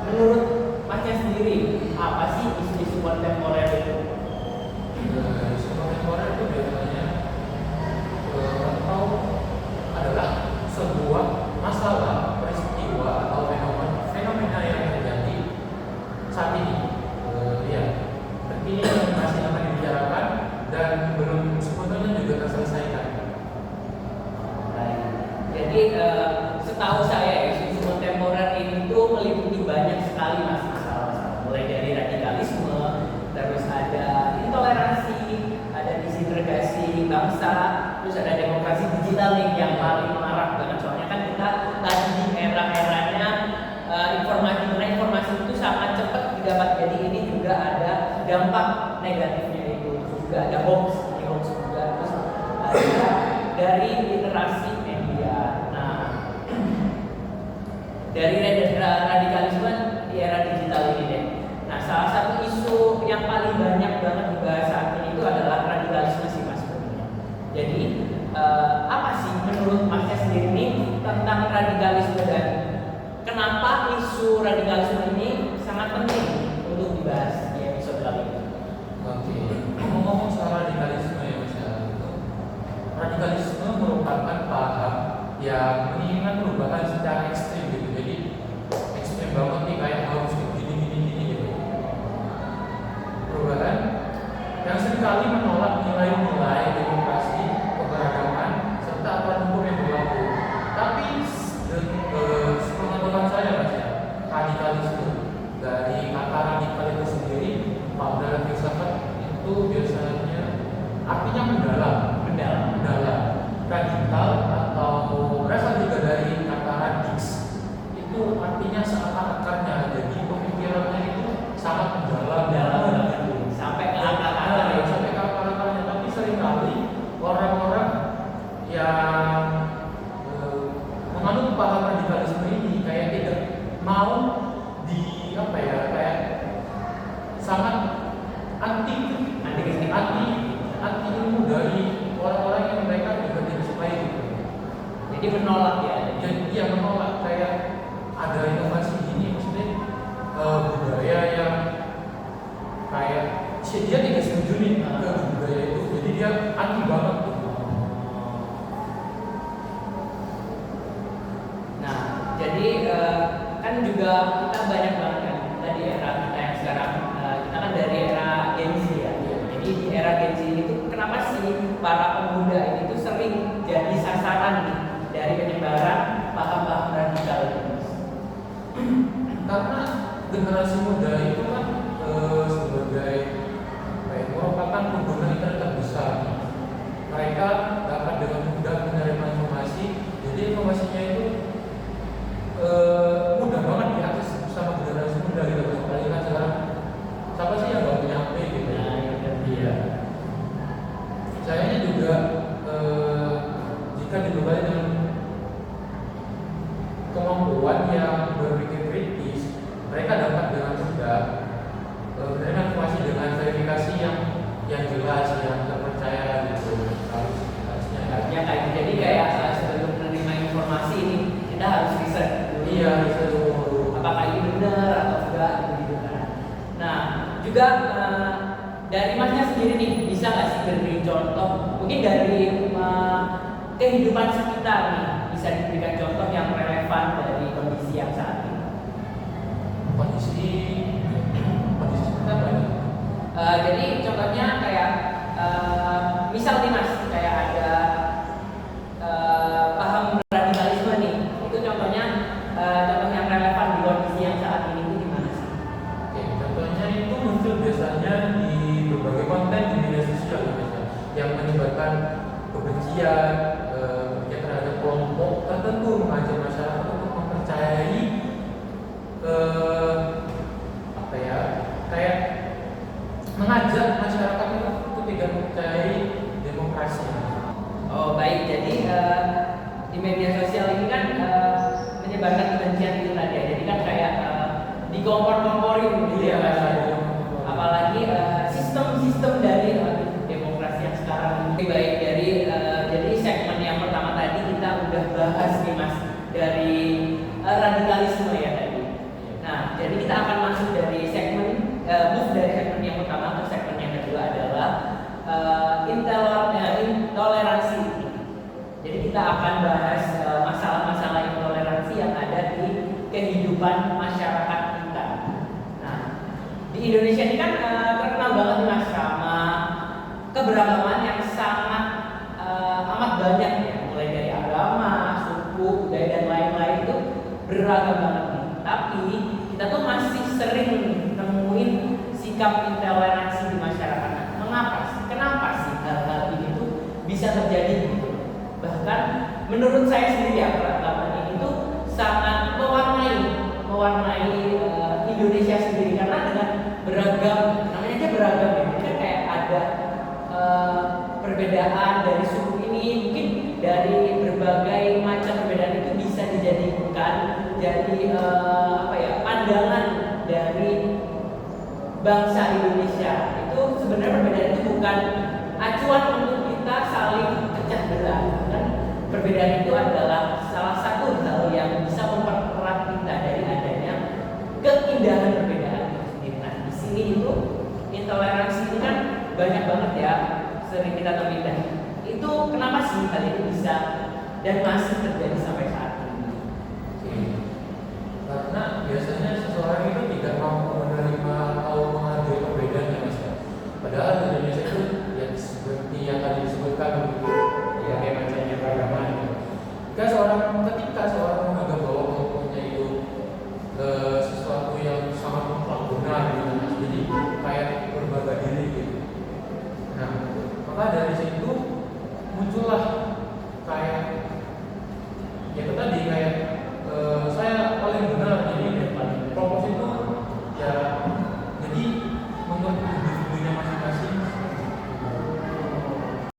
menurut Masnya sendiri apa sih isu-isu kontemporer itu? Isu kontemporer itu biasanya atau adalah sebuah masalah, peristiwa atau fenomena yang terjadi saat ini. Ini masih akan dibicarakan dan belum sebetulnya juga terselesaikan. Baik. Jadi setahu saya isu-isu kontemporer ini tuh meliputi banyak sekali masalah-masalah, mulai dari radikalisme, terus ada intoleransi, ada disintegrasi bangsa, terus ada demokrasi digital nih yang paling marak banget. Soalnya kan kita lagi di era-eranya informasi itu sangat cepat didapat. Jadi ini juga ada dampak negatifnya itu, terus juga ada hoax juga, terus ada dari literasi media. Nah, dari radikalisme di era digital ini deh. Nah, salah satu isu yang paling banyak banget dibahas saat ini itu adalah radikalisme sih Mas. Jadi apa sih menurut Masnya sendiri nih tentang radikalisme dan kenapa isu radikalisme ini sangat penting untuk dibahas di episode kali ini? Oke, ngomong-ngomong soal radikalisme ya Mas, radikalisme merupakan paham yang menginginkan perubahan secara ekstrim gitu. Jadi ekstrim banget nih, kayak harus gini gitu. Perubahan yang seringkali menolak nilai-nilai demokrasi, keberagaman, serta aturan hukum yang berlaku. Tapi sepengetahuan saya Mas ya, radikalisme dari kata radikal itu sendiri, Pak dalam filsafat itu biasanya artinya mendalam. Radikal atau berasal juga dari kata radix, itu artinya seakar-akarnya. Jadi pemikirannya itu sangat mendalam sampai ke akar-akarnya. Sampai ke akar-akarnya. Tapi seringkali orang-orang yang menganut paham radikalisme ini kayak tidak mau kayak sangat anti ilmu dari orang-orang yang mereka juga tidak sukai gitu. Jadi menolak ya. Iya, menolak, kayak ada inovasi gini, maksudnya budaya yang kayak dia tidak setuju nih ke budaya itu, jadi dia anti banget gitu. Nah, jadi kan juga kita banyak banget kan tadi era kita yang sekarang kita kan dari era Gen Z ya. Jadi di era Gen Z itu kenapa sih para pemuda ini tuh sering jadi sasaran nih dari penyebaran paham-paham radikal ini? Karena generasi muda itu kan sebagai merupakan pengguna internet terbesar. Mereka dapat dengan mudah menerima informasi, jadi informasinya itu mudah banget diakses sama generasi muda gitu. Apalagi kan sekarang siapa sih yang nggak punya HP gitu? Nah, iya. Sayangnya juga jika dibebani dengan kemampuan yang berpikir kritis, mereka dapat dengan mudah menerima informasi dengan verifikasi yang jelas, yang terpercaya gitu. Harusnya kayak jadi kayak sebelum menerima informasi ini kita harus riset. Iya, riset dulu. Apakah ini benar atau enggak gitu kan. Nah, juga dari Masnya sendiri nih bisa nggak sih beri contoh mungkin dari kehidupan sekitar nih, bisa diberikan contoh yang relevan dari kondisi yang saat ini? Kondisi seperti apa ya? Jadi contohnya kayak misal nih Mas, kayak ada paham radikalisme nih, itu contohnya contoh yang relevan di kondisi yang saat ini itu gimana sih? Oke, contohnya itu muncul biasanya di berbagai konten di media sosial yang menyebabkan kebencian terhadap kelompok tertentu, mengajak masyarakat untuk mempercayai kayak mengajak masyarakat untuk tidak mempercayai demokrasi. Oh baik, jadi di media sosial ini kan menyebarkan kebencian itu tadi ya. Jadi kan kayak dikompor-komporin gitu ya Mas. Apalagi sistem-sistem dari demokrasi yang sekarang ini. Baik, dari jadi segmen yang pertama tadi kita udah bahas nih Mas dari radikalisme ya tadi. Nah, jadi kita kita akan masuk dari segmen move dari segmen yang pertama ke segmen yang kedua adalah intoleransi. Jadi kita akan bahas masalah-masalah intoleransi yang ada di kehidupan masyarakat kita. Nah, di Indonesia ini kan terkenal banget nih Mas sama keberagaman yang sangat amat banyak ya, mulai dari agama, suku, budaya dan lain-lain itu beragam banget nih. Tapi kita tuh masih sering nemuin sikap intoleransi di masyarakat. Mengapa sih? Kenapa sih hal-hal ini tuh bisa terjadi gitu? Bahkan menurut saya sendiri ya, keragaman ini tuh sangat mewarnai Indonesia sendiri karena dengan beragam, namanya aja beragam ya, kan kayak ada perbedaan dari suku ini, mungkin dari berbagai macam perbedaan itu bisa dijadikan jadi pandangan dari bangsa Indonesia. Itu sebenarnya perbedaan itu bukan acuan untuk kita saling pecah belah. Kan perbedaan itu adalah salah satu hal yang bisa mempererat kita dari adanya keindahan perbedaan itu sendiri. Nah, di sini itu intoleransi ini kan banyak banget ya, sering kita temukan. Itu kenapa sih hal ini bisa dan masih terjadi